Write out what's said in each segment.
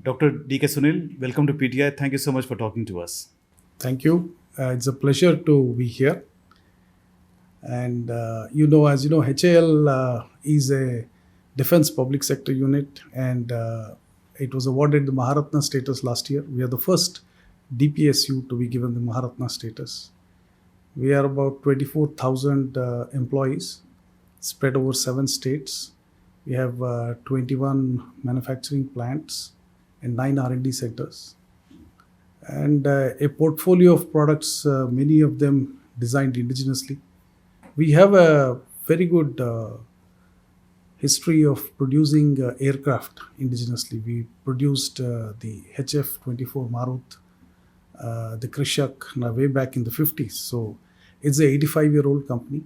Dr. DK Sunil, welcome to PTI. Thank you so much for talking to us. Thank you. It's a pleasure to be here. And as you know, HAL is a defense public sector unit, and it was awarded the Maharatna status last year. We are the first DPSU to be given the Maharatna status. We are about 24,000 employees spread over 7 states. We have 21 manufacturing plants and 9 R&D centers, and a portfolio of products, many of them designed indigenously. We have a very good history of producing aircraft indigenously. We produced the HF-24 Marut, the Krishak, way back in the 50s. So it's a 85-year-old company.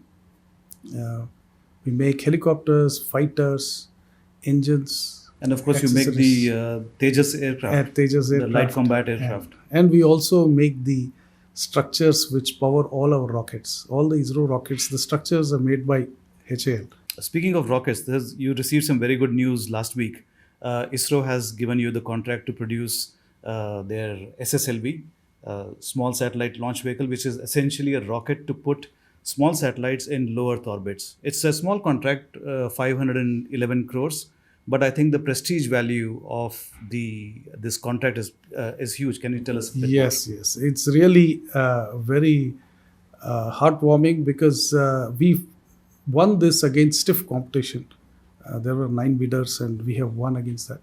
We make helicopters, fighters, engines. And of course, you make the Tejas aircraft, Tejas the aircraft. light combat aircraft. And we also make the structures which power all our rockets. All the ISRO rockets, the structures are made by HAL. Speaking of rockets, you received some very good news last week. ISRO has given you the contract to produce their SSLV, small satellite launch vehicle, which is essentially a rocket to put small satellites in low Earth orbits. It's a small contract, 511 crores. But I think the prestige value of this contract is huge. Can you tell us a bit Yes. It's really very heartwarming because we won this against stiff competition. There were 9 bidders and we have won against that.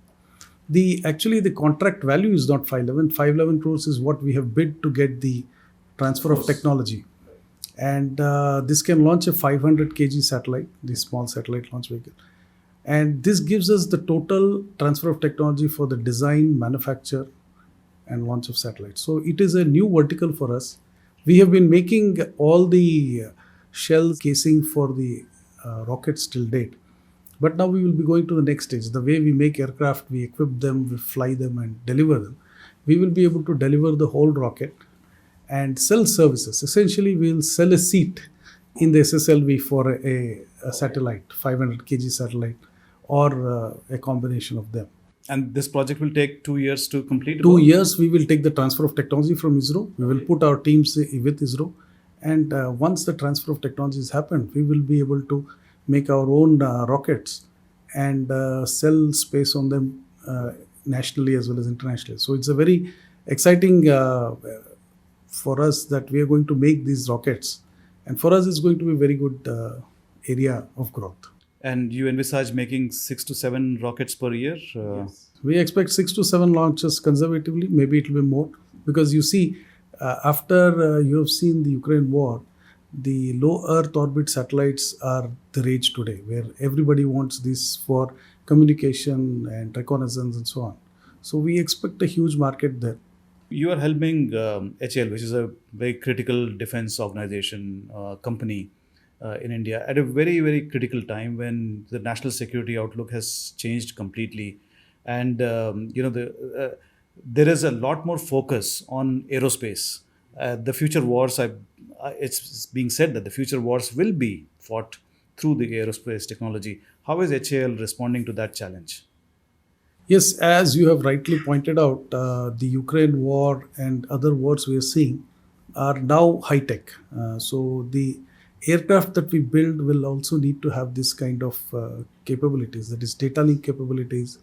Actually, the contract value is not 511. 511 crores is what we have bid to get the transfer of technology. And this can launch a 500 kg satellite, the small satellite launch vehicle. And this gives us the total transfer of technology for the design, manufacture, and launch of satellites. So it is a new vertical for us. We have been making all the shell casing for the rockets till date. But now we will be going to the next stage. The way we make aircraft, we equip them, we fly them and deliver them. We will be able to deliver the whole rocket and sell services. Essentially, we will sell a seat in the SSLV for a satellite, 500 kg satellite, or a combination of them. And this project will take 2 years to complete? 2 years, we will take the transfer of technology from ISRO. We will put our teams with ISRO. And once the transfer of technology has happened, we will be able to make our own rockets and sell space on them nationally as well as internationally. So it's a very exciting for us that we are going to make these rockets. And for us, it's going to be a very good area of growth. And you envisage making 6 to 7 rockets per year? Yes. We expect 6 to 7 launches conservatively. Maybe it will be more. Because you see, after you have seen the Ukraine war, the low Earth orbit satellites are the rage today, where everybody wants this for communication and reconnaissance and so on. So we expect a huge market there. You are helping HAL, which is a very critical defense organization, company in India, at a very, very critical time when the national security outlook has changed completely. And, there is a lot more focus on aerospace. The future wars, it's being said that the future wars will be fought through the aerospace technology. How is HAL responding to that challenge? Yes, as you have rightly pointed out, the Ukraine war and other wars we are seeing are now high-tech. So the aircraft that we build will also need to have this kind of capabilities, that is data link capabilities,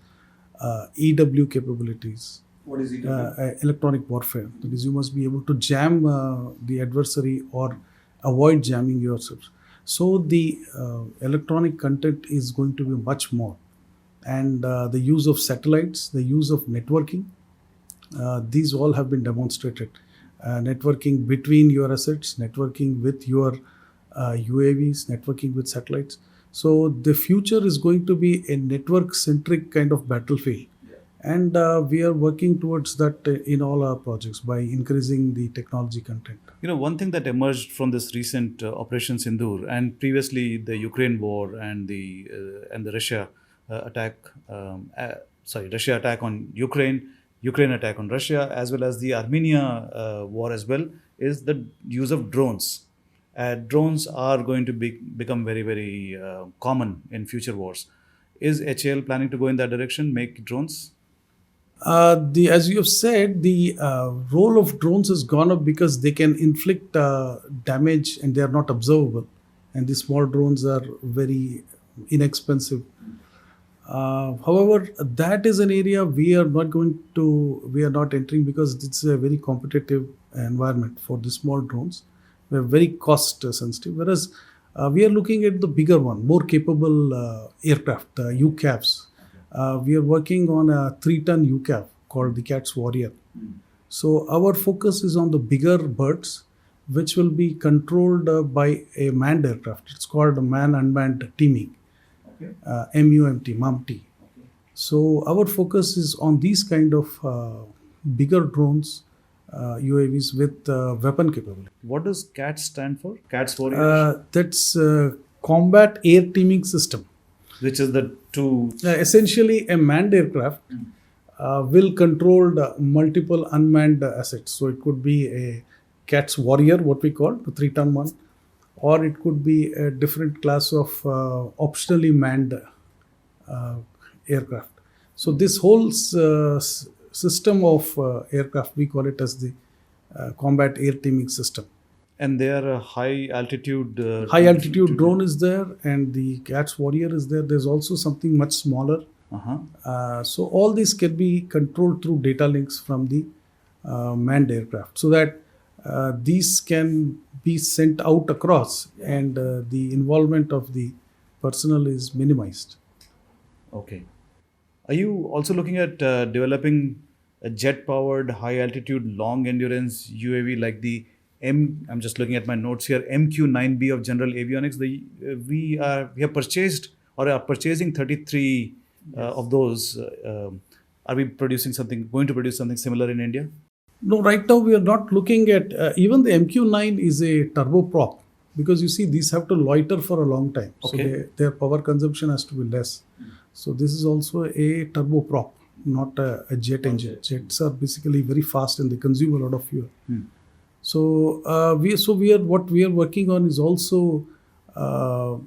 EW capabilities. What is EW? Electronic warfare. That is, you must be able to jam the adversary or avoid jamming yourself. So the electronic content is going to be much more. And the use of satellites, the use of networking, these all have been demonstrated. Networking between your assets, networking with your UAVs, networking with satellites. So the future is going to be a network-centric kind of battlefield. And we are working towards that in all our projects by increasing the technology content. One thing that emerged from this recent Operation Sindoor and previously the Ukraine war and the Russia Russia attack on Ukraine, Ukraine attack on Russia, as well as the Armenia war as well, is the use of drones. Drones are going to become very, very common in future wars. Is HAL planning to go in that direction, make drones? As you have said, the role of drones has gone up because they can inflict damage and they are not observable. And the small drones are very inexpensive. However, that is an area we are not entering because it's a very competitive environment for the small drones. We're very cost sensitive. Whereas we are looking at the bigger one, more capable aircraft, UCAVs. We are working on a 3-ton UCAV called the CATS Warrior. So our focus is on the bigger birds, which will be controlled by a manned aircraft. It's called man-unmanned teaming, MUMT. So our focus is on these kind of bigger drones, UAVs with weapon capability. What does CAT stand for? CATS Warrior, That's Combat Air Teaming System. which is the two. Essentially, a manned aircraft will control the multiple unmanned assets. So it could be a CATS Warrior, what we call the 3-ton one, or it could be a different class of optionally manned aircraft. So this whole system of aircraft, we call it as the combat air teaming system. And they are a high altitude. High altitude drone is there, and the CATS Warrior is there. There's also something much smaller. So all this can be controlled through data links from the manned aircraft, so that these can be sent out across, and the involvement of the personnel is minimized. Okay. Are you also looking at developing a jet-powered, high-altitude, long-endurance UAV like the I'm just looking at my notes here, MQ-9B of General Avionics? We have purchased or are purchasing 33 of those. Are we going to produce something similar in India? No, right now we are not looking at even the MQ-9 is a turboprop, because you see these have to loiter for a long time. Okay. So their power consumption has to be less. So this is also a turboprop, not a jet engine. Jets are basically very fast and they consume a lot of fuel. So what we are working on is also a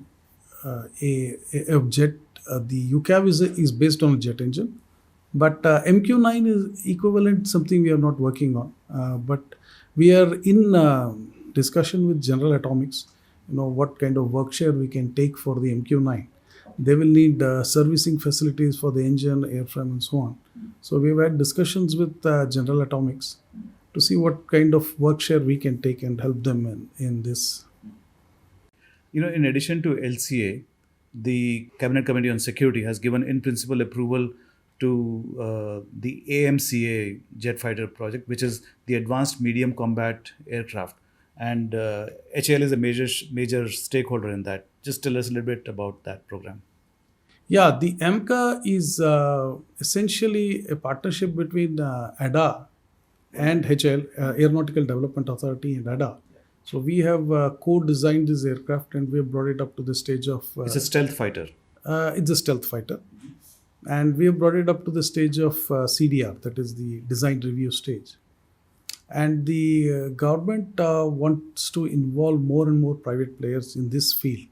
jet. The UCAV is based on a jet engine, but MQ-9 is equivalent, something we are not working on. But we are in discussion with General Atomics. What kind of work share we can take for the MQ-9. They will need servicing facilities for the engine, airframe, and so on. So we've had discussions with General Atomics to see what kind of work share we can take and help them in this. In addition to LCA, the Cabinet Committee on Security has given in principle approval to the AMCA jet fighter project, which is the Advanced Medium Combat Aircraft. And HAL is a major stakeholder in that. Just tell us a little bit about that program. Yeah, the AMCA is essentially a partnership between ADA and HAL, Aeronautical Development Authority, and ADA. So we have co-designed this aircraft and we have brought it up to the stage of... it's a stealth fighter. It's a stealth fighter. And we have brought it up to the stage of CDR, that is the design review stage. And the government wants to involve more and more private players in this field.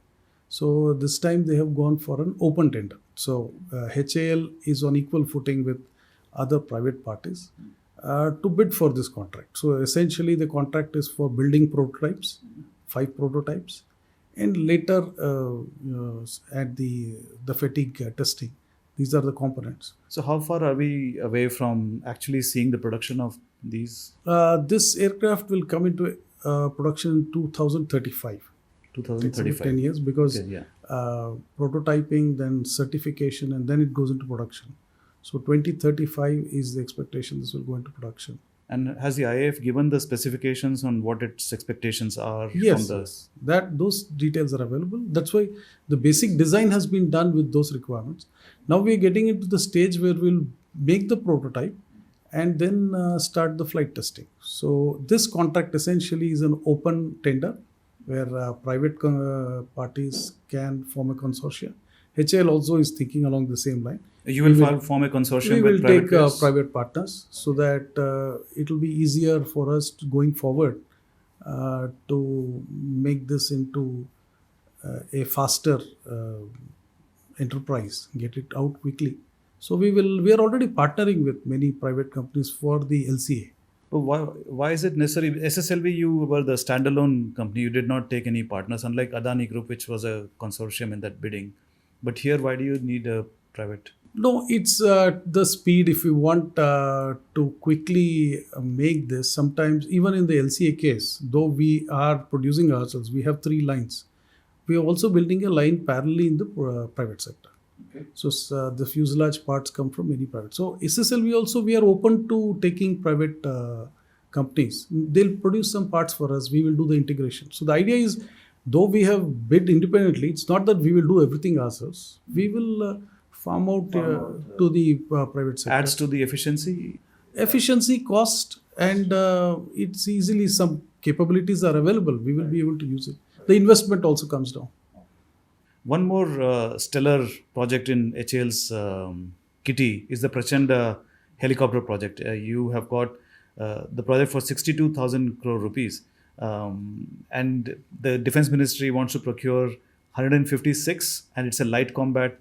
So this time they have gone for an open tender. So HAL is on equal footing with other private parties to bid for this contract. So essentially the contract is for building prototypes, 5 prototypes, and later at the fatigue testing. These are the components. So how far are we away from actually seeing the production of these? This aircraft will come into production in 2035. 2035. 10 years, because Okay, yeah. prototyping, then certification, and then it goes into production. So 2035 is the expectation this will go into production. And has the IAF given the specifications on what its expectations are Yes, from the... those details are available. That's why the basic design has been done with those requirements. Now we are getting into the stage where we'll make the prototype and then start the flight testing. So this contract essentially is an open tender where private parties can form a consortia. HAL also is thinking along the same line. You will form a consortium We with will private take players? private partners, so that it will be easier for us going forward to make this into a faster enterprise, get it out quickly, So we are already partnering with many private companies for the LCA. But why is it necessary? SSLV, you were the standalone company. You did not take any partners, unlike Adani Group, which was a consortium in that bidding. But here, why do you need a private? No, it's the speed. If you want to quickly make this, sometimes even in the LCA case, though we are producing ourselves, we have 3 lines. We are also building a line parallelly in the private sector. Okay. So the fuselage parts come from any private. So SSLV also, we are open to taking private companies. They'll produce some parts for us. We will do the integration. So the idea is, though we have bid independently, it's not that we will do everything ourselves. We will farm out to the private sector. Adds to the efficiency? Efficiency, cost, and it's easily, some capabilities are available. We will be able to use it. The investment also comes down. One more stellar project in HAL's kitty is the Prachand helicopter project. You have got the project for 62,000 crore rupees. And the Defense Ministry wants to procure 156, and it's a light combat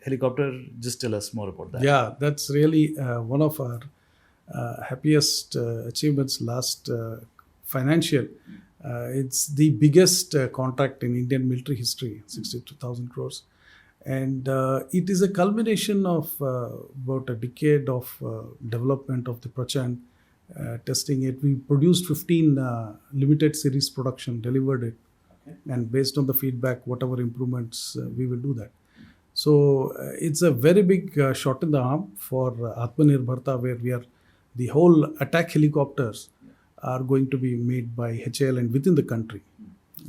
helicopter. Just tell us more about that. Yeah, that's really one of our happiest achievements last financial. It's the biggest contract in Indian military history, 62,000 crores. And it is a culmination of about a decade of development of the Prachand, testing it. We produced 15 limited series production, delivered it. Okay. And based on the feedback, whatever improvements, we will do that. So it's a very big shot in the arm for Atmanirbharta, where we are, the whole attack helicopters are going to be made by HAL and within the country.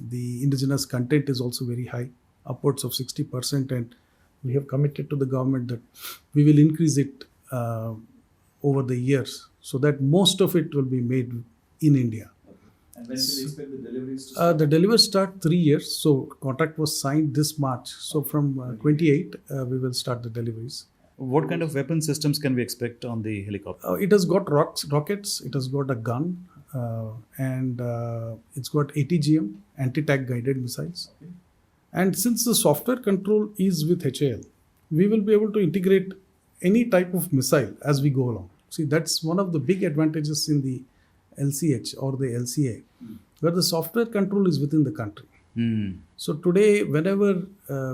The indigenous content is also very high, upwards of 60%, and we have committed to the government that we will increase it over the years, so that most of it will be made in India. And when do you expect the deliveries to start? The deliveries start 3 years. So contract was signed this March. So from 28, we will start the deliveries. What kind of weapon systems can we expect on the helicopter? It has got rockets, it has got a gun, and it's got ATGM, anti-tank guided missiles. Okay. And since the software control is with HAL, we will be able to integrate any type of missile as we go along. See, that's one of the big advantages in the LCH or the LCA, where the software control is within the country. So today, whenever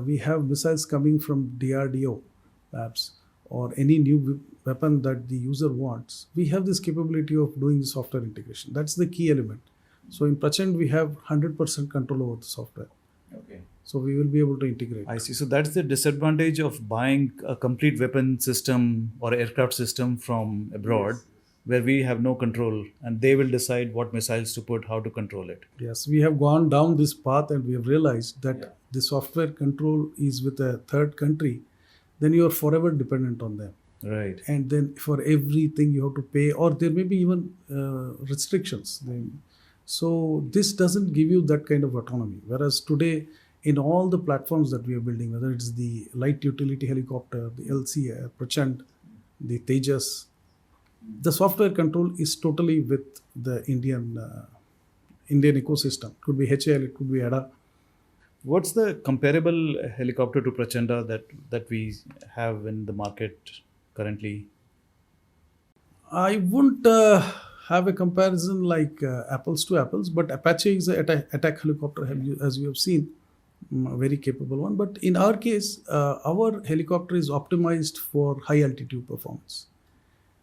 we have missiles coming from DRDO labs or any new weapon that the user wants, we have this capability of doing the software integration. That's the key element. So in Prachand, we have 100% control over the software. Okay. So we will be able to integrate. I see. So that's the disadvantage of buying a complete weapon system or aircraft system from abroad, where we have no control and they will decide what missiles to put, how to control it. Yes, we have gone down this path and we have realized that the software control is with a third country, then you are forever dependent on them. Right. And then for everything you have to pay, or there may be even restrictions. So this doesn't give you that kind of autonomy. Whereas today, in all the platforms that we are building, whether it's the light utility helicopter, the LCA, Prachand, the Tejas, the software control is totally with the Indian ecosystem. It could be HAL, it could be ADA. What's the comparable helicopter to Prachanda that we have in the market currently? I wouldn't have a comparison like apples to apples, but Apache is an attack helicopter, as you have seen, a very capable one. But in our case, our helicopter is optimized for high altitude performance.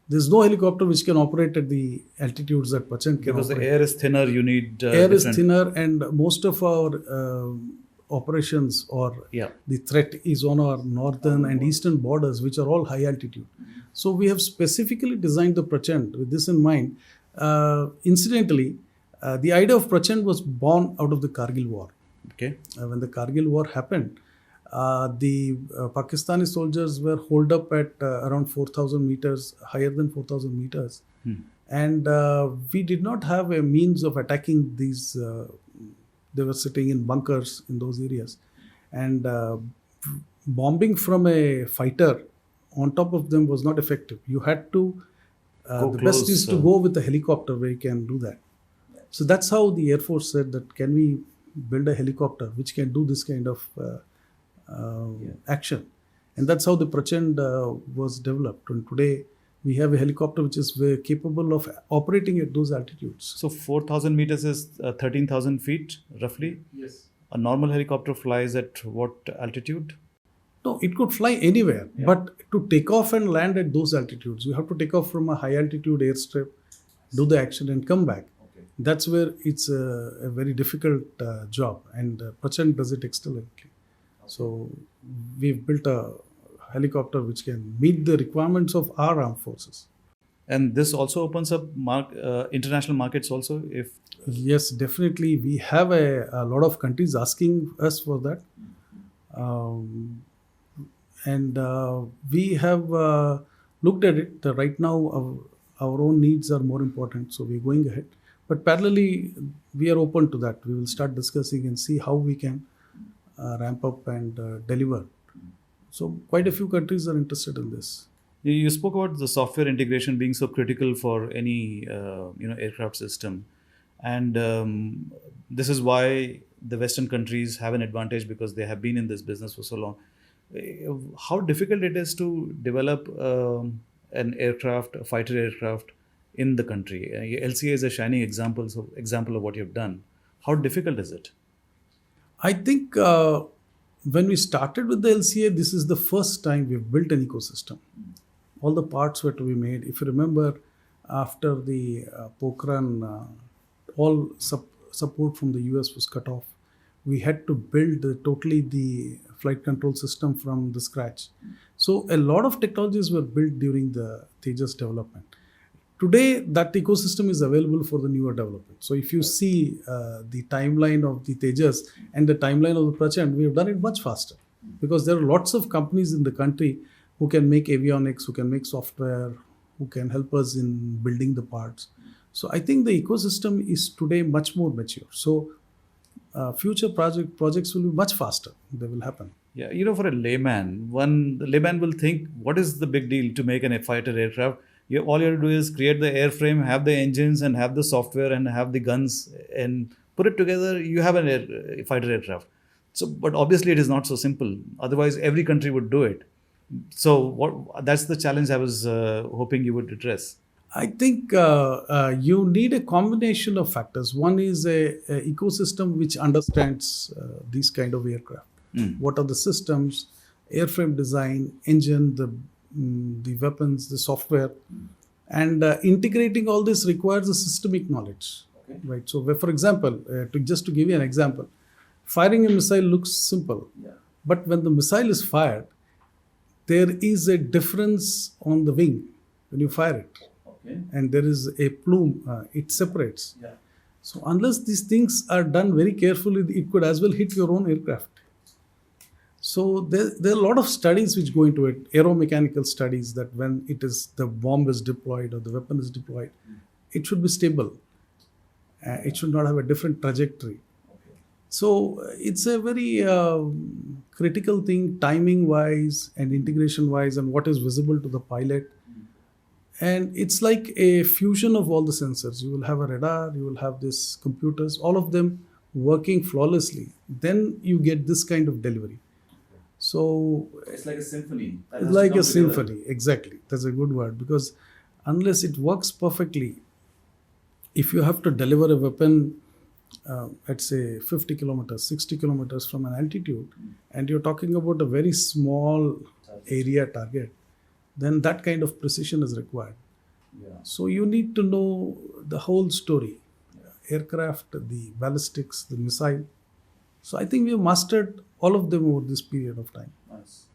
There's no helicopter which can operate at the altitudes that Prachand can Because operate. the air is thinner, you need air is thinner, and most of our operations or the threat is on our northern and eastern borders, which are all high altitude. So we have specifically designed the Prachand with this in mind. Incidentally, the idea of Prachand was born out of the Kargil War. Okay. When the Kargil War happened, the Pakistani soldiers were holed up at around 4,000 meters, higher than 4,000 meters. And we did not have a means of attacking these. They were sitting in bunkers in those areas. And bombing from a fighter on top of them was not effective. You had to, the best is to go with a helicopter where you can do that. So that's how the Air Force said that, can we build a helicopter which can do this kind of action? And that's how the Prachand was developed. And today we have a helicopter which is very capable of operating at those altitudes. So 4,000 meters is 13,000 feet roughly. Yes. A normal helicopter flies at what altitude? No, it could fly anywhere, but to take off and land at those altitudes, you have to take off from a high altitude airstrip, do the action, and come back. Okay. That's where it's a very difficult job, and Prachand does it excellently. So we've built a helicopter which can meet the requirements of our armed forces. And this also opens up international markets also. If Yes, definitely. We have a lot of countries asking us for that. And we have looked at it. Right now, our own needs are more important, so we're going ahead. But parallelly, we are open to that. We will start discussing and see how we can ramp up and deliver. So quite a few countries are interested in this. you spoke about the software integration being so critical for any aircraft system, and this is why the Western countries have an advantage because they have been in this business for so long. How difficult it is to develop an aircraft, a fighter aircraft in the country. LCA is a shining example of what you've done. How difficult is it? I think when we started with the LCA, this is the first time we've built an ecosystem. All the parts were to be made. If you remember, after the Pokhran, all support from the US was cut off. We had to build totally the flight control system from the scratch. So a lot of technologies were built during the Tejas development. Today, that ecosystem is available for the newer development. So if you see the timeline of the Tejas and the timeline of the Prachand, we have done it much faster because there are lots of companies in the country who can make avionics, who can make software, who can help us in building the parts. So I think the ecosystem is today much more mature. So future projects will be much faster. They will happen. Yeah, for a layman, the layman will think, what is the big deal to make an fighter aircraft? All you have to do is create the airframe, have the engines, and have the software, and have the guns, and put it together. You have a fighter aircraft. So, but obviously, it is not so simple. Otherwise, every country would do it. So, that's the challenge I was hoping you would address. I think you need a combination of factors. One is a ecosystem which understands these kind of aircraft. What are the systems, airframe design, engine, the weapons, the software, and integrating all this requires a systemic knowledge. Okay. Right. So, for example, just to give you an example, firing a missile looks simple, but when the missile is fired, there is a difference on the wing when you fire it. Okay. And there is a plume, it separates. Yeah. So unless these things are done very carefully, it could as well hit your own aircraft. So there are a lot of studies which go into it, aeromechanical studies, that when the bomb is deployed or the weapon is deployed, it should be stable. It should not have a different trajectory. Okay. So it's a very critical thing, timing wise and integration wise, and what is visible to the pilot. And it's like a fusion of all the sensors. You will have a radar, you will have these computers, all of them working flawlessly. Then you get this kind of delivery. So it's like a symphony. It's like a symphony, exactly. That's a good word, because unless it works perfectly, if you have to deliver a weapon at say 50 kilometers, 60 kilometers from an altitude, and you're talking about a very small area target, then that kind of precision is required. Yeah. So you need to know the whole story, aircraft, the ballistics, the missile. So I think we have mastered all of them over this period of time. Nice.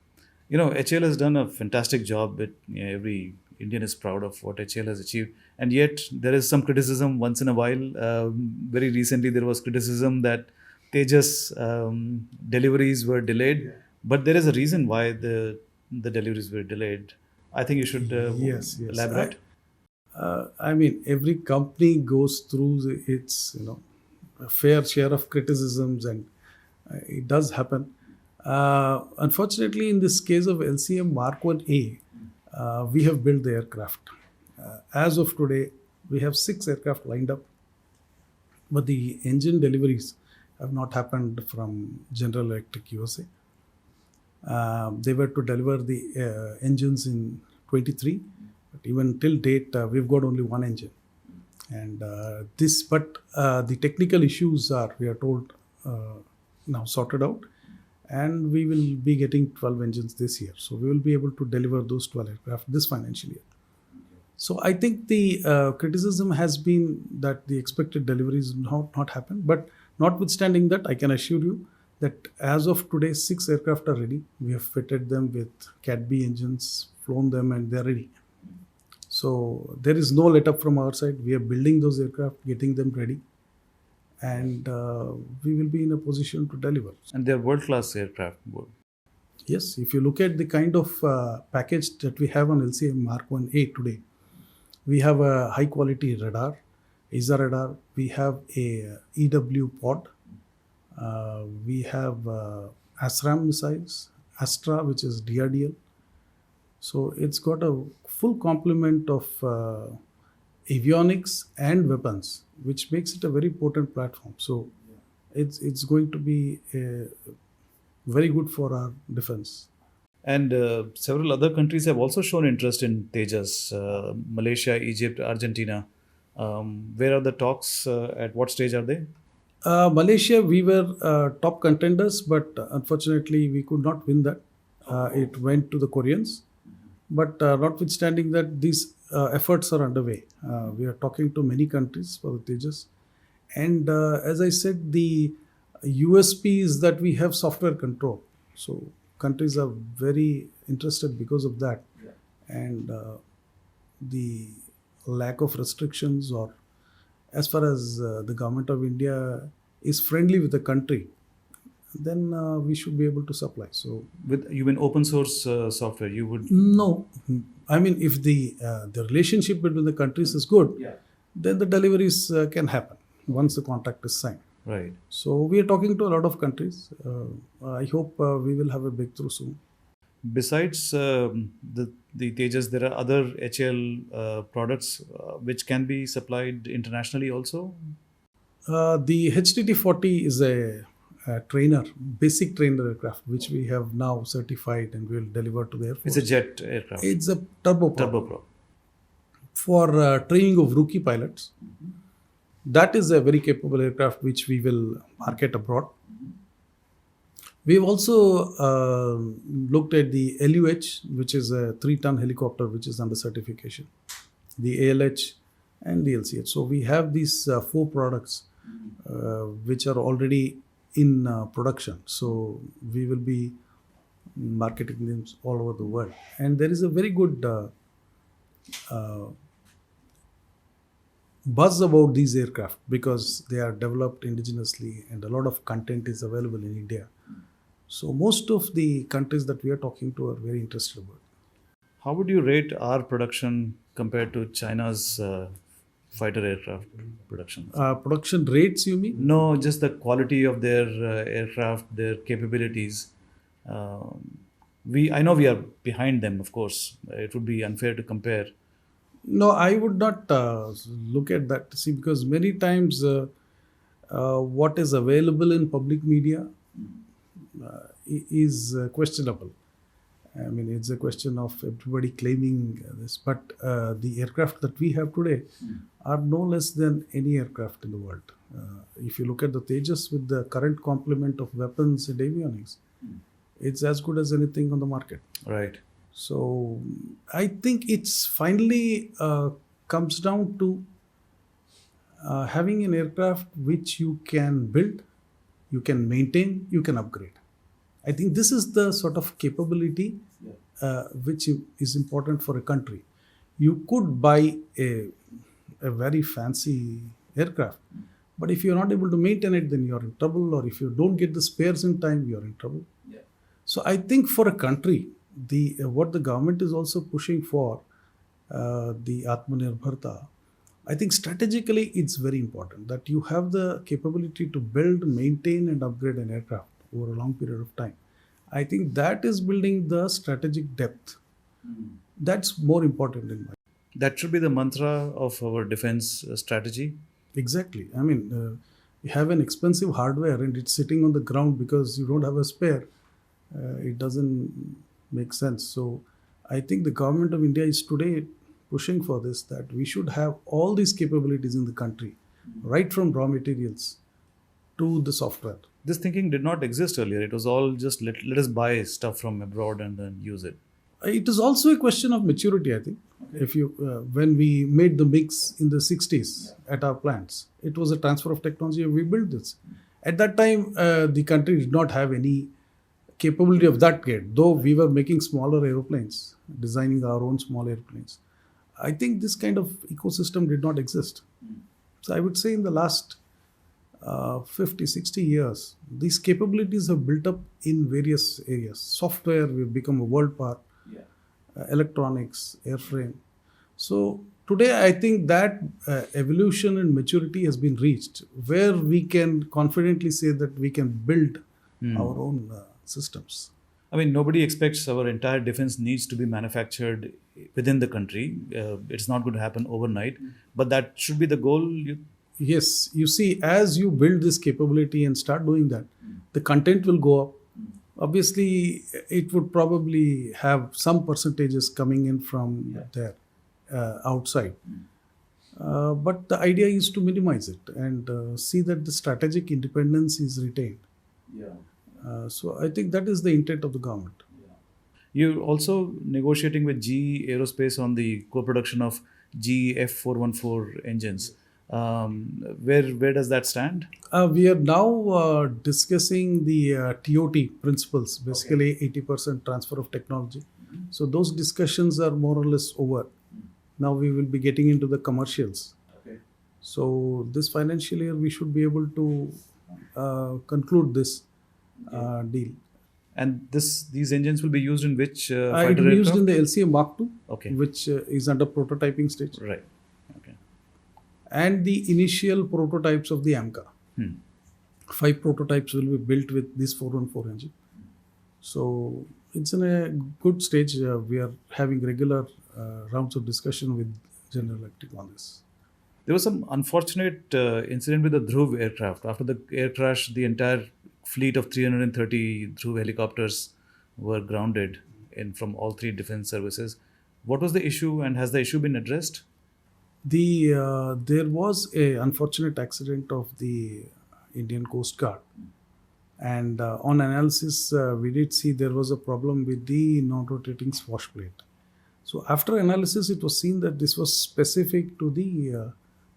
HAL has done a fantastic job. Every Indian is proud of what HAL has achieved. And yet there is some criticism once in a while. Very recently there was criticism that Tejas deliveries were delayed. Yeah. But there is a reason why the deliveries were delayed. I think you should elaborate. I mean, every company goes through its a fair share of criticisms, and it does happen. Unfortunately, in this case of LCA Mk-1A, we have built the aircraft. As of today, we have 6 aircraft lined up, but the engine deliveries have not happened from General Electric USA. They were to deliver the engines in 23, but even till date, we've got only one engine. And the technical issues are, we are told, now sorted out, and we will be getting 12 engines this year. So we will be able to deliver those 12 aircraft this financial year. So I think the criticism has been that the expected deliveries not happen. But notwithstanding that, I can assure you that as of today, 6 aircraft are ready. We have fitted them with Cat B engines, flown them, and they're ready. So there is no let up from our side. We are building those aircraft, getting them ready, and we will be in a position to deliver. And they're world-class aircraft. Yes, if you look at the kind of package that we have on LCA Mk-1A today, we have a high quality radar, ISA radar. We have a EW pod. We have ASRAM missiles, Astra, which is DRDL. So it's got a full complement of avionics and weapons, which makes it a very potent platform. So it's going to be very good for our defense. And several other countries have also shown interest in Tejas, Malaysia, Egypt, Argentina. Where are the talks? At what stage are they? Malaysia, we were top contenders, but unfortunately, we could not win that. It went to the Koreans. But notwithstanding that, these efforts are underway. We are talking to many countries for the Tejas. And as I said, the USP is that we have software control. So countries are very interested because of that. Yeah. And the lack of restrictions, or as far as the government of India is friendly with the country, then we should be able to supply. So, with you mean open source software? You would no. I mean, if the relationship between the countries is good, yeah, then the deliveries can happen once the contract is signed. Right. So we are talking to a lot of countries. I hope we will have a breakthrough soon. Besides the Tejas, there are other HAL products which can be supplied internationally also. The HTT-40 is a trainer, basic trainer aircraft, which we have now certified and will deliver to the Air Force. It's a jet aircraft. It's a turboprop. Turboprop. For training of rookie pilots. Mm-hmm. That is a very capable aircraft which we will market abroad. Mm-hmm. We've also looked at the LUH, which is a 3-ton helicopter, which is under certification, the ALH and the LCH. So we have these 4 products which are already in production. So we will be marketing them all over the world. And there is a very good buzz about these aircraft because they are developed indigenously and a lot of content is available in India. So most of the countries that we are talking to are very interested about it. How would you rate our production compared to China's fighter aircraft production? Production rates, you mean? No, just the quality of their aircraft, their capabilities. I know we are behind them, of course. It would be unfair to compare. No, I would not look at that. See, because many times what is available in public media is questionable. I mean, it's a question of everybody claiming this. But the aircraft that we have today are no less than any aircraft in the world. If you look at the Tejas with the current complement of weapons and avionics, it's as good as anything on the market. Right. So I think it's finally comes down to having an aircraft which you can build, you can maintain, you can upgrade. I think this is the sort of capability which is important for a country. You could buy a very fancy aircraft, but if you're not able to maintain it, then you're in trouble. Or if you don't get the spares in time, you're in trouble. Yeah. So I think for a country, what the government is also pushing for, the Atmanirbharta, I think strategically it's very important that you have the capability to build, maintain and upgrade an aircraft over a long period of time. I think that is building the strategic depth. That's more important in my. That should be the mantra of our defense strategy. Exactly. I mean, you have an expensive hardware and it's sitting on the ground because you don't have a spare. It doesn't make sense. So I think the government of India is today pushing for this, that we should have all these capabilities in the country, right from raw materials to the software. This thinking did not exist earlier. It was all just let us buy stuff from abroad and then use it. It is also a question of maturity, I think. If you, when we made the mix in the 60s at our plants, it was a transfer of technology and we built this. At that time, the country did not have any capability of that grade, though we were making smaller aeroplanes, designing our own small airplanes. I think this kind of ecosystem did not exist. So I would say in the last 50, 60 years, these capabilities have built up in various areas. Software, we've become a world power. Electronics, airframe. So today, I think that evolution and maturity has been reached, where we can confidently say that we can build our own systems. I mean, nobody expects our entire defense needs to be manufactured within the country. It's not going to happen overnight, but that should be the goal. Yes, you see, as you build this capability and start doing that, the content will go up. Obviously, it would probably have some percentages coming in from there, outside. But the idea is to minimize it and see that the strategic independence is retained. So I think that is the intent of the government. You're also negotiating with GE Aerospace on the co-production of GE F414 engines. Where does that stand? We are now discussing the TOT principles, basically 80% transfer of technology. So those discussions are more or less over. Now we will be getting into the commercials. So this financial year we should be able to conclude this deal. And these engines will be used in which It fighter will be used aircraft? in the LCA Mark II, Okay. which is under prototyping stage, Right. Okay. and the initial prototypes of the AMCA. 5 prototypes will be built with this 414 engine. So it's in a good stage. We are having regular rounds of discussion with General Electric on this. There was some unfortunate incident with the Dhruv aircraft. After the air crash, the entire fleet of 330 Dhruv helicopters were grounded from all 3 defense services. What was the issue, and has the issue been addressed? There was a unfortunate accident of the Indian Coast Guard, and on analysis we did see there was a problem with the non-rotating swash plate. So after analysis, it was seen that this was specific to the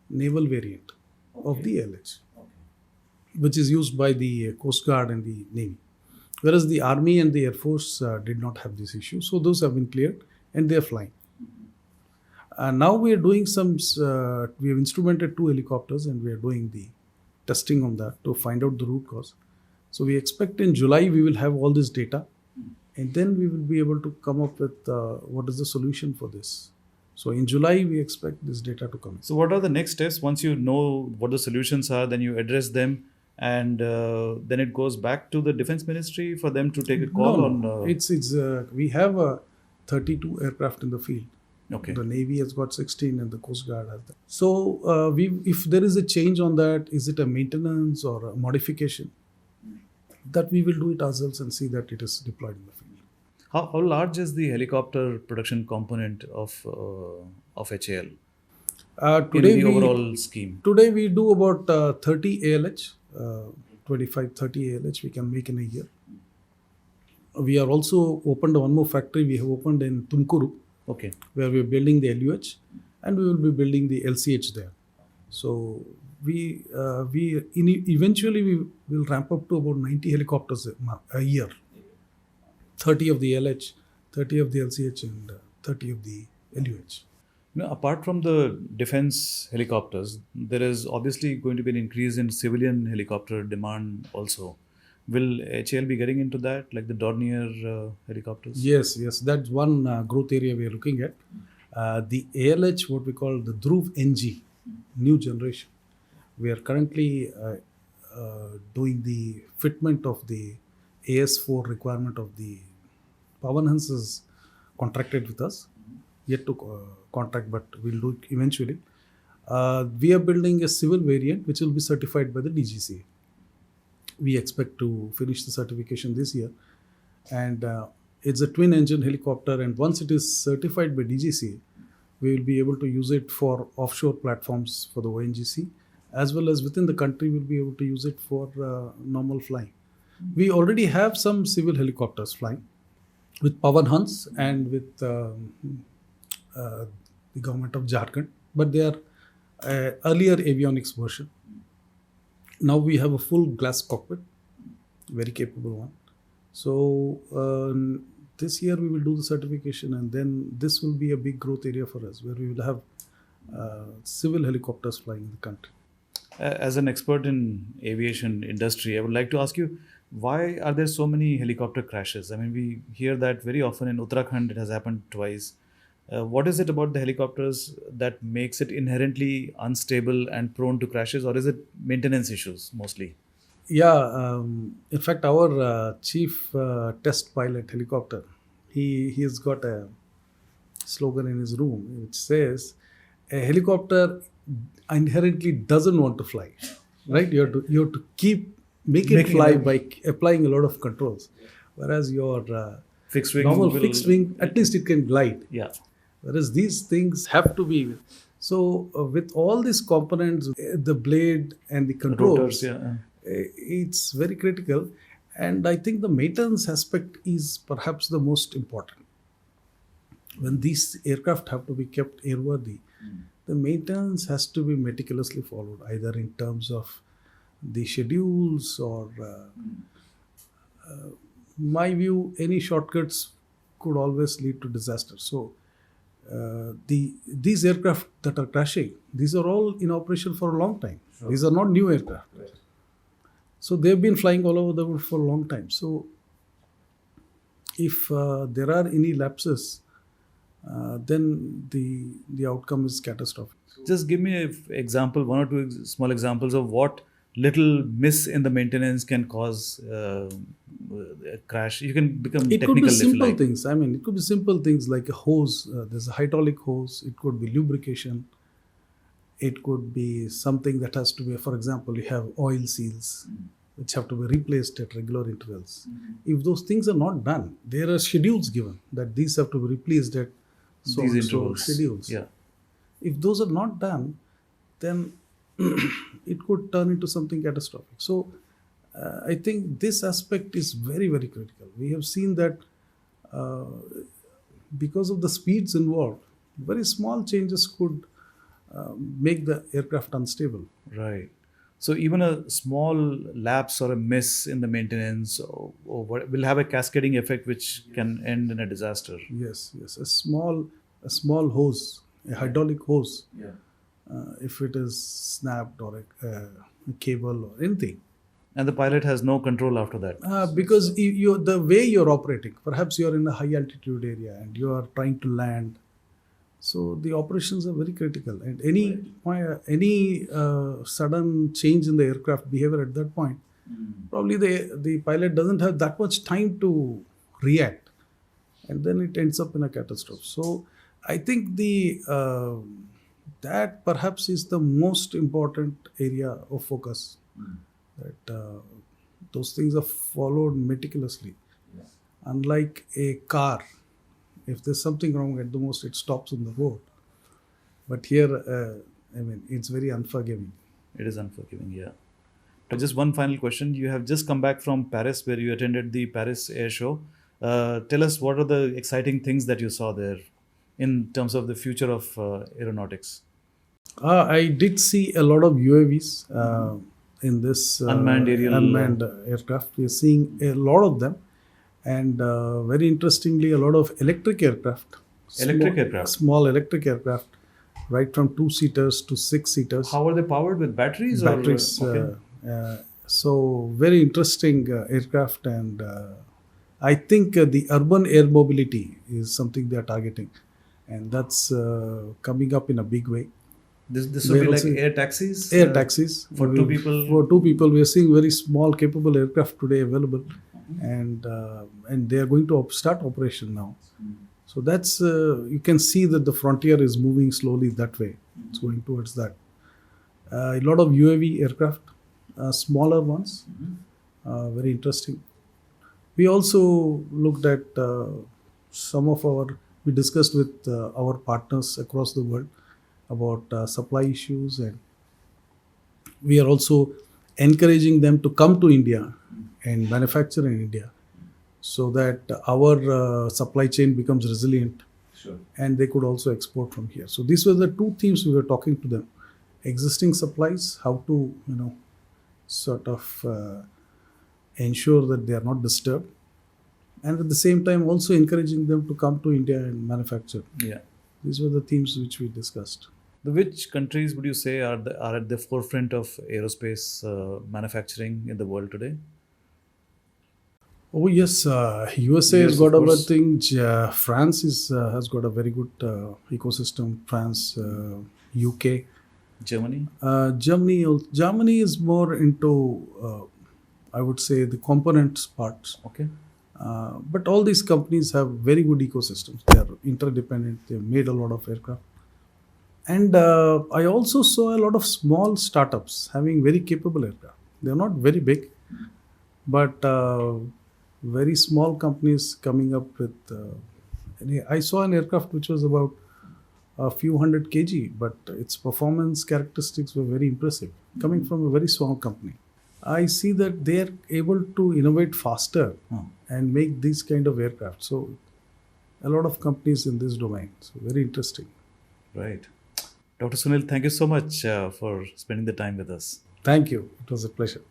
naval variant of the LH, which is used by the Coast Guard and the Navy, whereas the Army and the Air Force did not have this issue. So those have been cleared and they are flying. Now we are doing we have instrumented 2 helicopters and we are doing the testing on that to find out the root cause. So we expect in July we will have all this data, and then we will be able to come up with what is the solution for this. So in July we expect this data to come. So what are the next steps? Once you know what the solutions are, then you address them, and then it goes back to the Defense Ministry for them to take a call on... It's we have 32 aircraft in the field. Okay. The Navy has got 16 and the Coast Guard has that. So if there is a change on that, is it a maintenance or a modification? That we will do it ourselves and see that it is deployed in the field. How large is the helicopter production component of HAL in the overall scheme? Today we do about 30 ALH, 25, 30 ALH we can make in a year. We are also opened one more factory we have opened in Tumkuru, Okay. where we are building the LUH and we will be building the LCH there. So eventually we will ramp up to about 90 helicopters a year. 30 of the LH, 30 of the LCH and 30 of the LUH. Apart from the defense helicopters, there is obviously going to be an increase in civilian helicopter demand also. Will HAL be getting into that, like the Dornier helicopters? Yes, that's one growth area we are looking at. The ALH, what we call the Dhruv NG, new generation. We are currently doing the fitment of the AS4 requirement of the Pawan Hans is contracted with us, yet to contract, but we'll do it eventually. We are building a civil variant which will be certified by the DGCA. We expect to finish the certification this year. and it's a twin engine helicopter, and once it is certified by DGCA, we will be able to use it for offshore platforms for the ONGC, as well as within the country we'll be able to use it for normal flying. We already have some civil helicopters flying with Pawan Hans and with the government of Jharkhand, but they are earlier avionics version. Now we have a full glass cockpit, very capable one. So this year we will do the certification, and then this will be a big growth area for us, where we will have civil helicopters flying in the country. As an expert in aviation industry, I would like to ask you, why are there so many helicopter crashes? I mean, we hear that very often in Uttarakhand. It has happened twice. What is it about the helicopters that makes it inherently unstable and prone to crashes, or is it maintenance issues mostly? Yeah, in fact, our chief test pilot helicopter, he has got a slogan in his room which says, "A helicopter inherently doesn't want to fly." Right? You have to keep make it Making fly it- by applying a lot of controls, whereas your Fixed wing normal will- fixed wing, at least it can glide. Yeah. Whereas these things have to be. So with all these components, the blade and the controls, Rotors, yeah. it's very critical. And I think the maintenance aspect is perhaps the most important. When these aircraft have to be kept airworthy, the maintenance has to be meticulously followed, either in terms of the schedules or, my view, any shortcuts could always lead to disaster. So these aircraft that are crashing, these are all in operation for a long time. These are not new aircraft. So they've been flying all over the world for a long time. So if there are any lapses, then the outcome is catastrophic. Just give me an example, one or two small examples of what little miss in the maintenance can cause a crash. You can become It technical could be if you simple like. things. I mean, it could be simple things like a hose. There's a hydraulic hose. It could be lubrication. It could be something that has to be, for example, you have oil seals, which have to be replaced at regular intervals. If those things are not done, there are schedules given that these have to be replaced at so These and so intervals. schedules. Yeah. If those are not done, then it could turn into something catastrophic. So I think this aspect is very, very critical. We have seen that because of the speeds involved, very small changes could make the aircraft unstable. Right. So even a small lapse or a miss in the maintenance or what, will have a cascading effect which can end in a disaster. Yes, yes. A small hose, a hydraulic hose, Yeah. if it is snapped or a cable or anything. And the pilot has no control after that. Because the way you're operating, perhaps you're in a high altitude area and you are trying to land. So the operations are very critical, and any sudden change in the aircraft behavior at that point, probably the pilot doesn't have that much time to react, and then it ends up in a catastrophe. So I think that perhaps is the most important area of focus, that those things are followed meticulously. Unlike a car, if there's something wrong, at the most it stops on the road. But here, I mean, it's very unforgiving. It is unforgiving, yeah. But just one final question. You have just come back from Paris, where you attended the Paris Air Show. Tell us, what are the exciting things that you saw there in terms of the future of aeronautics? I did see a lot of UAVs in this Unmanned aerial- unmanned aircraft. We are seeing a lot of them. And very interestingly, a lot of electric aircraft. Electric aircraft? Small electric aircraft, right from 2-seaters to 6-seaters. How are they powered, with batteries? Batteries. Or, So very interesting aircraft, and I think the urban air mobility is something they are targeting, and that's coming up in a big way. This will be like air taxis? Air taxis for two people? For 2 people, we are seeing very small, capable aircraft today available, and they are going to start operation now. So that's you can see that the frontier is moving slowly that way. It's going towards that. A lot of UAV aircraft, smaller ones, very interesting. We also looked at we discussed with our partners across the world about supply issues, and we are also encouraging them to come to India and manufacture in India so that our supply chain becomes resilient. Sure. And they could also export from here. So these were the two themes we were talking to them: existing supplies, how to sort of ensure that they are not disturbed, and at the same time also encouraging them to come to India and manufacture. Yeah. These were the themes which we discussed. Which countries would you say are at the forefront of aerospace manufacturing in the world today? Oh yes, USA Yes, has got of a course. thing. France has got a very good ecosystem. France, UK, Germany? Germany is more into, I would say, the components parts. Okay. But all these companies have very good ecosystems. They are interdependent. They've made a lot of aircraft. And I also saw a lot of small startups having very capable aircraft. They're not very big, but very small companies coming up with. I saw an aircraft which was about a few hundred kg, but its performance characteristics were very impressive, coming from a very small company. I see that they are able to innovate faster and make these kind of aircraft. So, a lot of companies in this domain. So, very interesting. Right. Dr. Sunil, thank you so much for spending the time with us. Thank you. It was a pleasure.